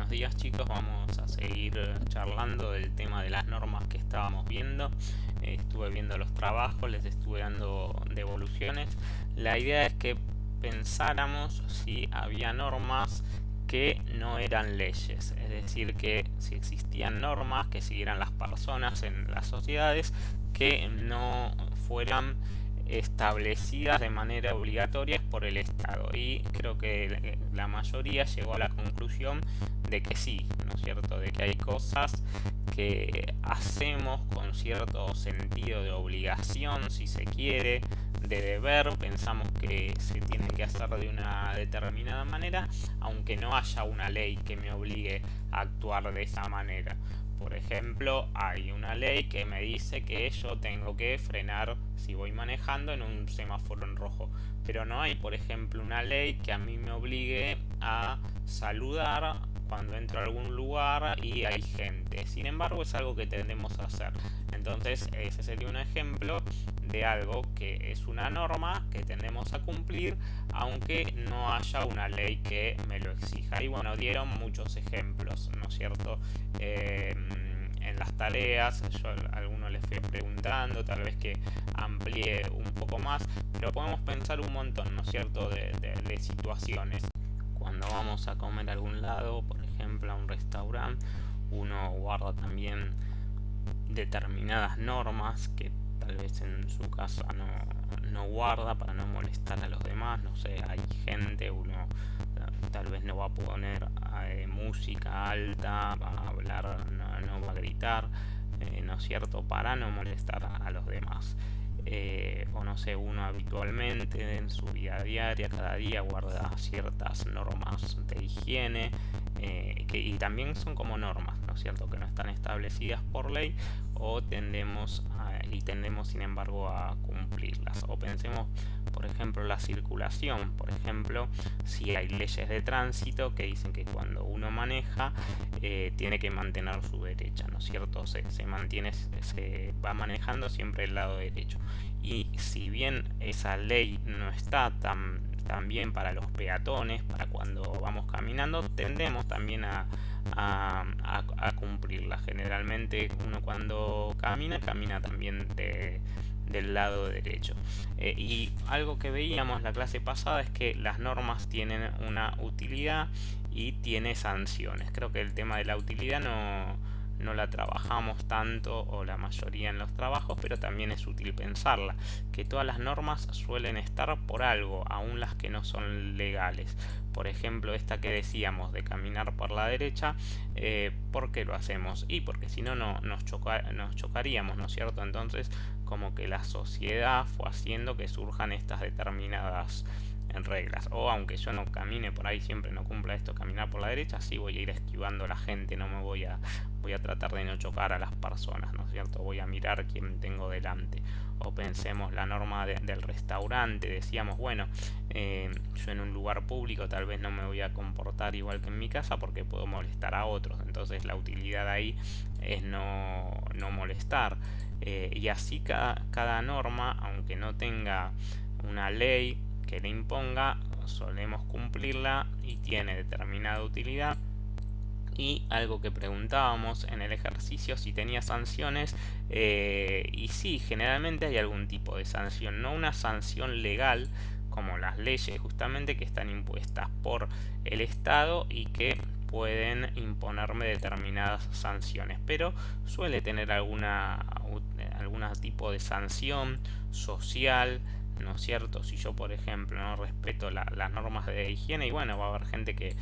Buenos días chicos, vamos a seguir charlando del tema de las normas que estábamos viendo. Estuve viendo los trabajos, les estuve dando devoluciones. La idea es que pensáramos si había normas que no eran leyes, es decir, que si existían normas que siguieran las personas en las sociedades que no fueran establecidas de manera obligatoria por el Estado, y creo que la mayoría llegó a la conclusión de que sí, ¿no es cierto?, de que hay cosas que hacemos con cierto sentido de obligación, si se quiere, de deber, pensamos que se tiene que hacer de una determinada manera, aunque no haya una ley que me obligue a actuar de esa manera. Por ejemplo, hay una ley que me dice que yo tengo que frenar si voy manejando en un semáforo en rojo, pero no hay, por ejemplo, una ley que a mí me obligue a saludar cuando entro a algún lugar y hay gente. Sin embargo, es algo que tendemos a hacer. Entonces, ese sería un ejemplo de algo que es una norma que tendemos a cumplir, aunque no haya una ley que me lo exija. Y bueno, dieron muchos ejemplos, ¿no es cierto? En las tareas, yo a algunos les fui preguntando, tal vez que amplíe un poco más, pero podemos pensar un montón, ¿no es cierto?, de situaciones. Cuando vamos a comer a algún lado, por ejemplo a un restaurante, uno guarda también determinadas normas que tal vez en su casa no guarda para no molestar a los demás. No sé, hay gente, uno tal vez no va a poner música alta, va a hablar, no va a gritar, ¿no es cierto?, para no molestar a los demás. O no sé, uno habitualmente en su vida diaria, cada día guarda ciertas normas de higiene, y también son como normas, ¿no es cierto?, que no están establecidas por ley o tendemos sin embargo a cumplirlas. O pensemos, por ejemplo, la circulación. Por ejemplo, si hay leyes de tránsito que dicen que cuando uno maneja tiene que mantener su derecha, ¿no es cierto? Se va manejando siempre el lado derecho. Y si bien esa ley no está tan bien para los peatones, para cuando vamos caminando, tendemos también a cumplirla. Generalmente uno cuando camina también del lado derecho. Y algo que veíamos la clase pasada es que las normas tienen una utilidad y tiene sanciones. Creo que el tema de la utilidad no la trabajamos tanto, o la mayoría en los trabajos, pero también es útil pensarla, que todas las normas suelen estar por algo, aun las que no son legales. Por ejemplo, esta que decíamos de caminar por la derecha, ¿por qué lo hacemos? Y porque si no, nos chocaríamos, ¿no es cierto? Entonces, como que la sociedad fue haciendo que surjan estas determinadas reglas. O aunque yo no camine por ahí, siempre no cumpla esto, caminar por la derecha, sí voy a ir esquivando a la gente, no me voy a tratar de no chocar a las personas, ¿no es cierto? Voy a mirar quién tengo delante. O pensemos la norma del restaurante, decíamos, bueno, yo en un lugar público tal vez no me voy a comportar igual que en mi casa porque puedo molestar a otros. Entonces la utilidad ahí es no molestar. Y así cada norma, aunque no tenga una ley que le imponga, solemos cumplirla y tiene determinada utilidad. Y algo que preguntábamos en el ejercicio, si tenía sanciones, y sí, generalmente hay algún tipo de sanción, no una sanción legal como las leyes justamente, que están impuestas por el Estado y que pueden imponerme determinadas sanciones, pero suele tener algún tipo de sanción social, ¿no es cierto? Si yo, por ejemplo, no respeto las normas de higiene, y bueno, va a haber gente que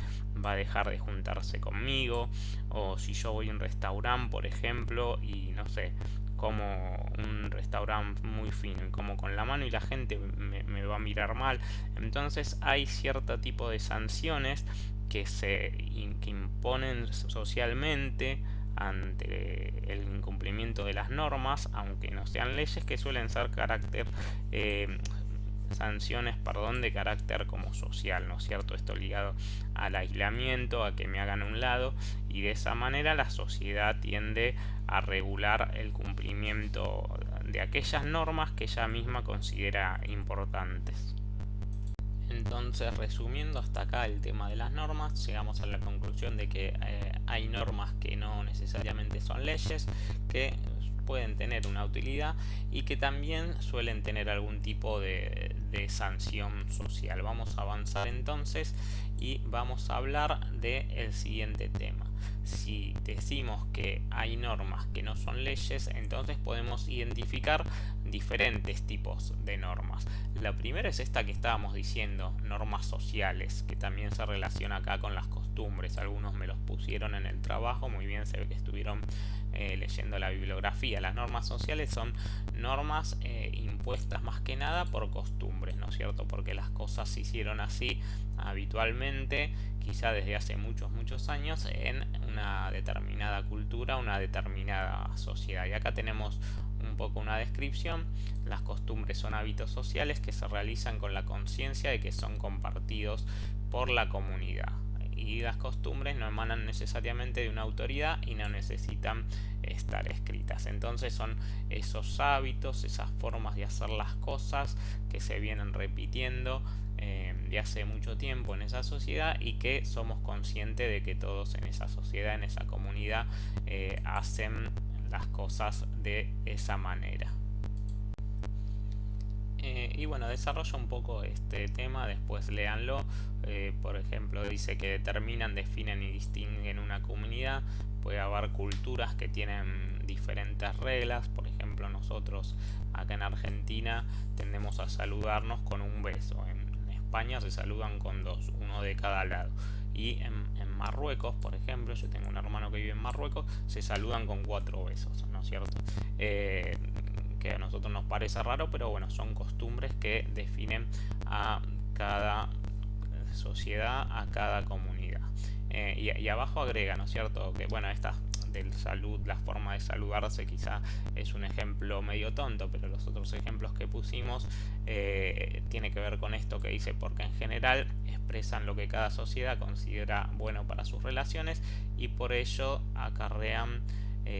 va a dejar de juntarse conmigo. O si yo voy a un restaurante, por ejemplo, y no sé, como un restaurante muy fino y como con la mano, y la gente me va a mirar mal. Entonces hay cierto tipo de sanciones que que imponen socialmente ante el incumplimiento de las normas, aunque no sean leyes, que suelen ser sanciones, de carácter como social, ¿no es cierto? Esto ligado al aislamiento, a que me hagan a un lado, y de esa manera la sociedad tiende a regular el cumplimiento de aquellas normas que ella misma considera importantes. Entonces, resumiendo hasta acá el tema de las normas, llegamos a la conclusión de que hay normas que no necesariamente son leyes, que pueden tener una utilidad y que también suelen tener algún tipo de sanción social. Vamos a avanzar entonces y vamos a hablar del siguiente tema. Si decimos que hay normas que no son leyes, entonces podemos identificar diferentes tipos de normas. La primera es esta que estábamos diciendo, normas sociales, que también se relaciona acá con las costumbres. Algunos me los pusieron en el trabajo, muy bien, se ve que estuvieron leyendo la bibliografía. Las normas sociales son normas impuestas más que nada por costumbres, ¿no es cierto? Porque las cosas se hicieron así habitualmente, quizá desde hace muchos años, en una determinada cultura, una determinada sociedad. Y acá tenemos un poco una descripción. Las costumbres son hábitos sociales que se realizan con la conciencia de que son compartidos por la comunidad. Y las costumbres no emanan necesariamente de una autoridad y no necesitan estar escritas. Entonces son esos hábitos, esas formas de hacer las cosas que se vienen repitiendo de hace mucho tiempo en esa sociedad y que somos conscientes de que todos en esa sociedad, en esa comunidad, hacen las cosas de esa manera. Y bueno, desarrolla un poco este tema, después léanlo. Por ejemplo, dice que determinan, definen y distinguen una comunidad. Puede haber culturas que tienen diferentes reglas. Por ejemplo, nosotros acá en Argentina tendemos a saludarnos con un beso. En España se saludan con dos, uno de cada lado. Y en Marruecos, por ejemplo, yo tengo un hermano que vive en Marruecos, se saludan con 4 besos, ¿no es cierto? Que a nosotros nos parece raro, pero bueno, son costumbres que definen a cada sociedad, a cada comunidad. Y abajo agrega, ¿no es cierto?, que bueno, esta del salud, la forma de saludarse quizá es un ejemplo medio tonto, pero los otros ejemplos que pusimos tiene que ver con esto que dice, porque en general expresan lo que cada sociedad considera bueno para sus relaciones y por ello acarrean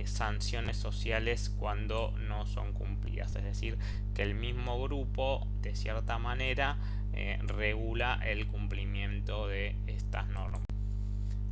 sanciones sociales cuando no son cumplidas. Es decir, que el mismo grupo de cierta manera regula el cumplimiento de estas normas.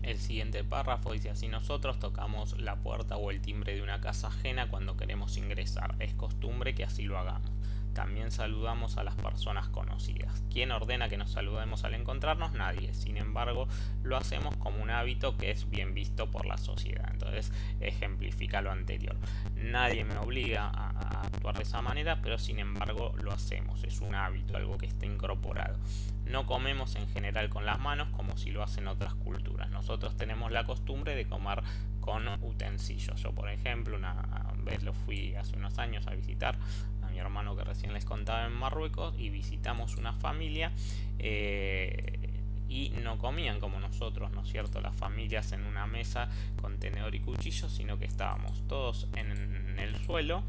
El siguiente párrafo dice así: nosotros tocamos la puerta o el timbre de una casa ajena cuando queremos ingresar. Es costumbre que así lo hagamos. También saludamos a las personas conocidas. ¿Quién ordena que nos saludemos al encontrarnos? Nadie. Sin embargo, lo hacemos como un hábito que es bien visto por la sociedad. Entonces, ejemplifica lo anterior. Nadie me obliga a actuar de esa manera, pero sin embargo lo hacemos. Es un hábito, algo que está incorporado. No comemos en general con las manos como si lo hacen otras culturas. Nosotros tenemos la costumbre de comer con utensilios. Yo, por ejemplo, una vez lo fui hace unos años a visitar a mi hermano que recién les contaba en Marruecos y visitamos una familia y no comían como nosotros, ¿no es cierto?, las familias en una mesa con tenedor y cuchillo, sino que estábamos todos en el suelo,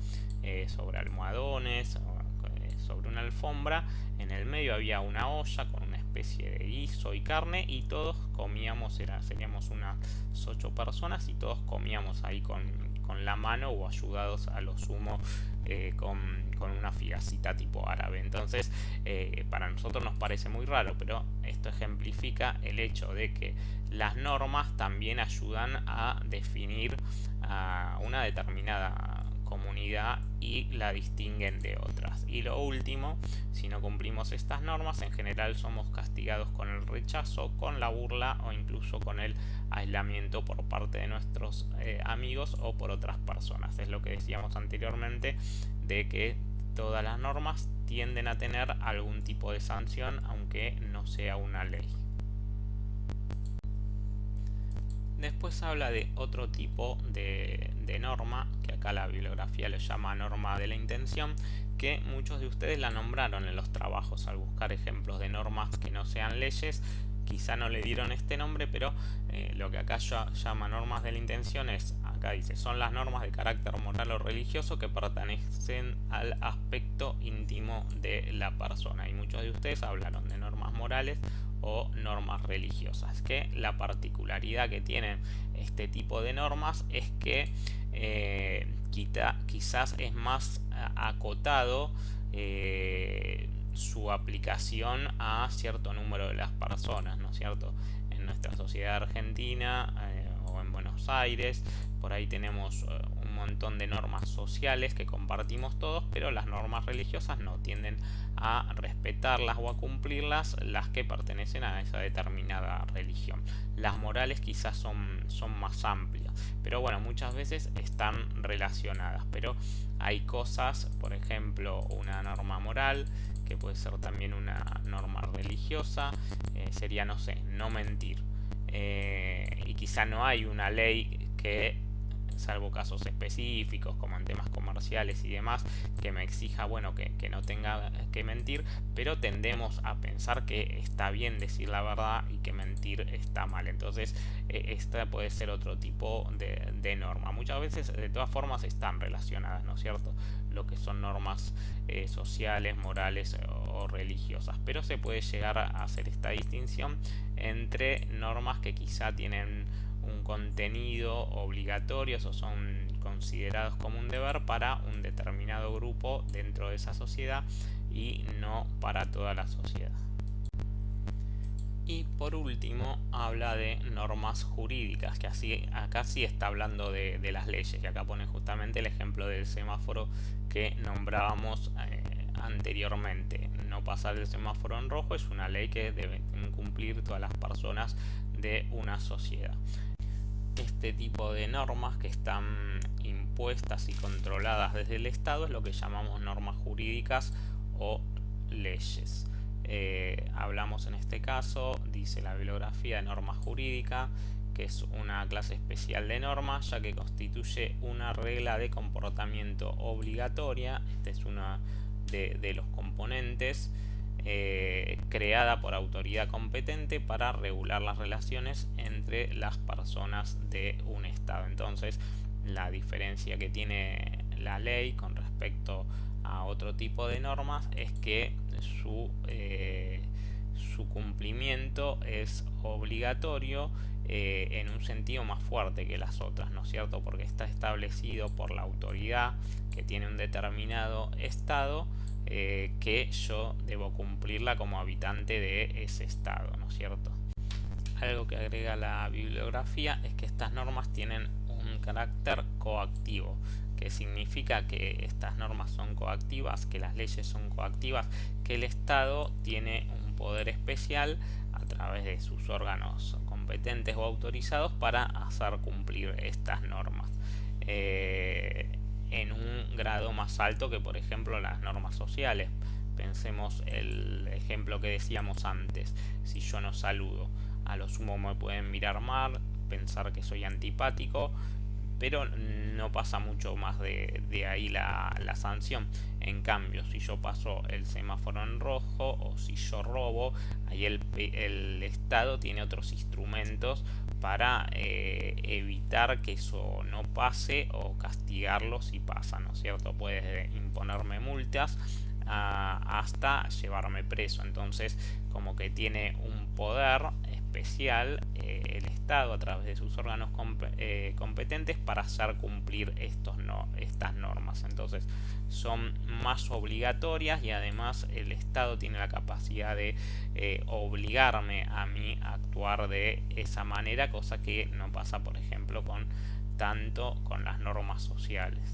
sobre almohadones, sobre una alfombra. En el medio había una olla con una especie de guiso y carne y todos comíamos, seríamos unas 8 personas y todos comíamos ahí con la mano o ayudados a lo sumo con una figacita tipo árabe. Entonces para nosotros nos parece muy raro, pero esto ejemplifica el hecho de que las normas también ayudan a definir a una determinada comunidad y la distinguen de otras. Y lo último, si no cumplimos estas normas, en general somos castigados con el rechazo, con la burla o incluso con el aislamiento por parte de nuestros amigos o por otras personas. Es lo que decíamos anteriormente, de que todas las normas tienden a tener algún tipo de sanción, aunque no sea una ley. Después habla de otro tipo de norma, que acá la bibliografía le llama norma de la intención, que muchos de ustedes la nombraron en los trabajos al buscar ejemplos de normas que no sean leyes. Quizá no le dieron este nombre, pero lo que acá llama normas de la intención es, acá dice, son las normas de carácter moral o religioso que pertenecen al aspecto íntimo de la persona. Y muchos de ustedes hablaron de normas morales o normas religiosas, que la particularidad que tienen este tipo de normas es que quizás es más acotado su aplicación a cierto número de las personas, ¿no es cierto? En nuestra sociedad argentina o en Buenos Aires, por ahí tenemos un montón de normas sociales que compartimos todos, pero las normas religiosas no tienden a respetarlas o a cumplirlas las que pertenecen a esa determinada religión. Las morales quizás son más amplias, pero bueno, muchas veces están relacionadas, pero hay cosas, por ejemplo, una norma moral que puede ser también una norma religiosa, sería, no sé, no mentir. Y quizá no hay una ley que, salvo casos específicos como en temas comerciales y demás, que me exija, bueno, que no tenga que mentir, pero tendemos a pensar que está bien decir la verdad y que mentir está mal. Entonces esta puede ser otro tipo de norma. Muchas veces de todas formas están relacionadas, ¿no es cierto?, lo que son normas sociales, morales o religiosas, pero se puede llegar a hacer esta distinción entre normas que quizá tienen un contenido obligatorio o son considerados como un deber para un determinado grupo dentro de esa sociedad y no para toda la sociedad. Y por último habla de normas jurídicas, que acá sí está hablando de las leyes, y acá pone justamente el ejemplo del semáforo que nombrábamos anteriormente. No pasar el semáforo en rojo es una ley que deben cumplir todas las personas de una sociedad. Este tipo de normas que están impuestas y controladas desde el Estado es lo que llamamos normas jurídicas o leyes. Hablamos en este caso, dice la bibliografía, de norma jurídica, que es una clase especial de normas, ya que constituye una regla de comportamiento obligatoria. Este es uno de los componentes, creada por autoridad competente para regular las relaciones entre las personas de un Estado. Entonces, la diferencia que tiene la ley con respecto a otro tipo de normas es que su cumplimiento es obligatorio en un sentido más fuerte que las otras, ¿no es cierto?, porque está establecido por la autoridad que tiene un determinado estado, que yo debo cumplirla como habitante de ese estado, ¿no es cierto? Algo que agrega la bibliografía es que estas normas tienen un carácter coactivo, que significa que estas normas son coactivas, que las leyes son coactivas, que el Estado tiene un poder especial a través de sus órganos competentes o autorizados para hacer cumplir estas normas en un grado más alto que, por ejemplo, las normas sociales. Pensemos el ejemplo que decíamos antes: si yo no saludo, a lo sumo me pueden mirar mal, pensar que soy antipático, pero no pasa mucho más de ahí la sanción. En cambio, si yo paso el semáforo en rojo o si yo robo, ahí el Estado tiene otros instrumentos para evitar que eso no pase o castigarlo si pasa, ¿no es cierto? Puede imponerme multas hasta llevarme preso. Entonces, como que tiene un poder especial el Estado a través de sus órganos competentes para hacer cumplir estas normas. Entonces son más obligatorias y además el Estado tiene la capacidad de obligarme a mí a actuar de esa manera, cosa que no pasa, por ejemplo, tanto con las normas sociales.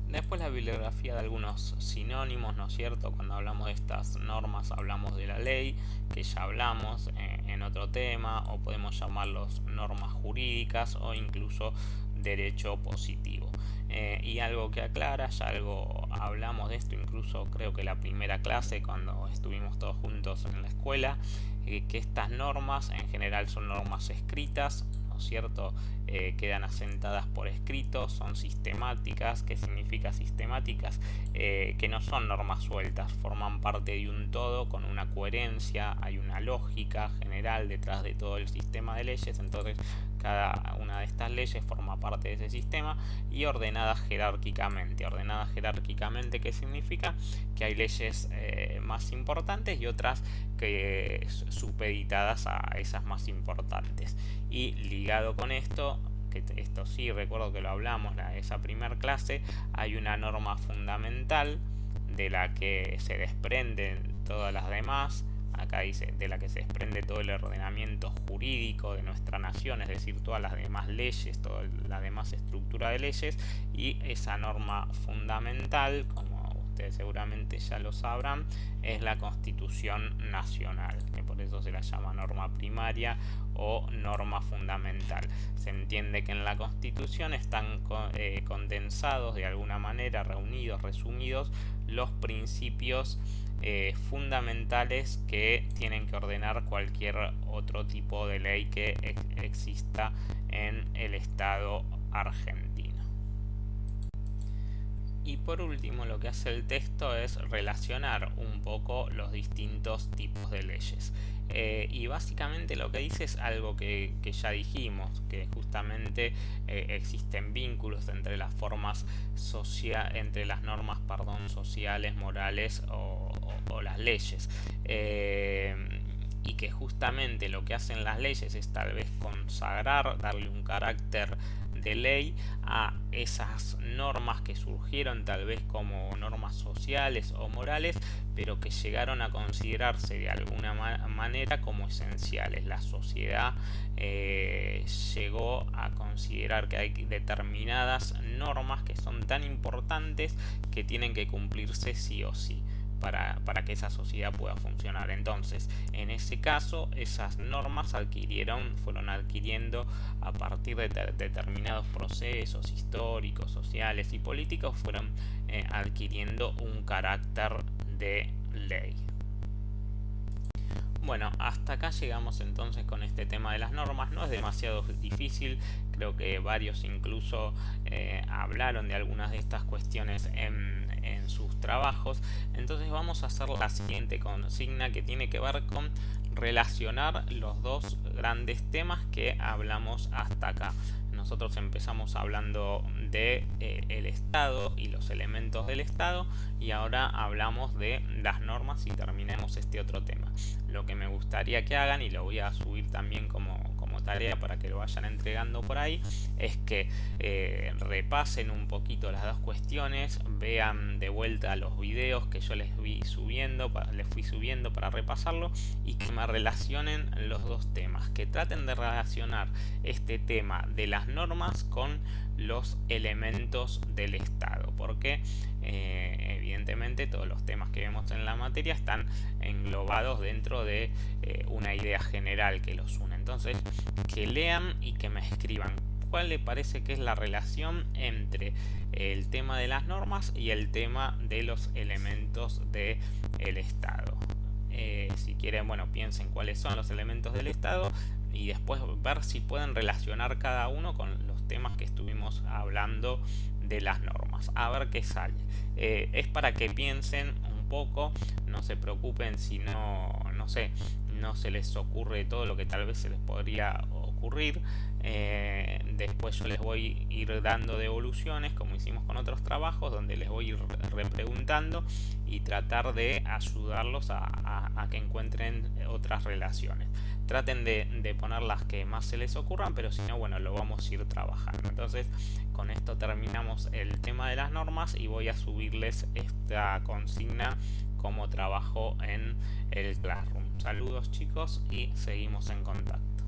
Después la bibliografía de algunos sinónimos, ¿no es cierto? Cuando hablamos de estas normas hablamos de la ley, que ya hablamos en otro tema, o podemos llamarlos normas jurídicas o incluso derecho positivo. Y algo que aclara, ya algo hablamos de esto, incluso creo que la primera clase cuando estuvimos todos juntos en la escuela, que estas normas en general son normas escritas, ¿cierto? Quedan asentadas por escrito, son sistemáticas. ¿Qué significa sistemáticas? Que no son normas sueltas, forman parte de un todo con una coherencia, hay una lógica general detrás de todo el sistema de leyes. Entonces cada una de estas leyes forma parte de ese sistema y ordenadas jerárquicamente. Ordenadas jerárquicamente, ¿qué significa? Que hay leyes más importantes y otras que supeditadas a esas más importantes. Y ligado con esto, que esto sí recuerdo que lo hablamos en esa primera clase, hay una norma fundamental de la que se desprenden todas las demás. Acá dice de la que se desprende todo el ordenamiento jurídico de nuestra nación, es decir, todas las demás leyes, toda la demás estructura de leyes, y esa norma fundamental, como ustedes seguramente ya lo sabrán, es la Constitución Nacional, que por eso se la llama norma primaria o norma fundamental. Se entiende que en la Constitución están condensados de alguna manera, reunidos, resumidos, los principios fundamentales que tienen que ordenar cualquier otro tipo de ley que exista en el Estado argentino. Y por último, lo que hace el texto es relacionar un poco los distintos tipos de leyes. Y básicamente lo que dice es algo que ya dijimos, que justamente existen vínculos entre las formas entre las normas, sociales, morales o las leyes. Y que justamente lo que hacen las leyes es tal vez consagrar, darle un carácter de ley a esas normas que surgieron tal vez como normas sociales o morales, pero que llegaron a considerarse de alguna manera como esenciales. La sociedad llegó a considerar que hay determinadas normas que son tan importantes que tienen que cumplirse sí o sí para que esa sociedad pueda funcionar. Entonces, en ese caso, esas normas fueron adquiriendo a partir de determinados procesos históricos, sociales y políticos, fueron adquiriendo un carácter de ley. Bueno, hasta acá llegamos entonces con este tema de las normas. No es demasiado difícil, creo que varios incluso hablaron de algunas de estas cuestiones en sus trabajos. Entonces vamos a hacer la siguiente consigna, que tiene que ver con relacionar los dos grandes temas que hablamos hasta acá. Nosotros empezamos hablando de el Estado y los elementos del Estado, y ahora hablamos de las normas y terminemos este otro tema. Lo que me gustaría que hagan, y lo voy a subir también como tarea para que lo vayan entregando por ahí, es que repasen un poquito las dos cuestiones, vean de vuelta los videos que yo les fui subiendo para repasarlo, y que me relacionen los dos temas, que traten de relacionar este tema de las normas con los elementos del Estado, porque evidentemente todos los temas que vemos en la materia están englobados dentro de una idea general que los une. Entonces, que lean y que me escriban cuál le parece que es la relación entre el tema de las normas y el tema de los elementos del Estado. Si quieren, bueno, piensen cuáles son los elementos del Estado y después ver si pueden relacionar cada uno con los temas que estuvimos hablando de las normas. A ver qué sale. Es para que piensen un poco, no se preocupen si no se les ocurre todo lo que tal vez se les podría ocurrir. Después yo les voy a ir dando devoluciones, como hicimos con otros trabajos, donde les voy a ir repreguntando y tratar de ayudarlos a que encuentren otras relaciones. Traten de poner las que más se les ocurran, pero si no, bueno, lo vamos a ir trabajando. Entonces, con esto terminamos el tema de las normas y voy a subirles esta consigna como trabajo en el Classroom. Saludos, chicos, y seguimos en contacto.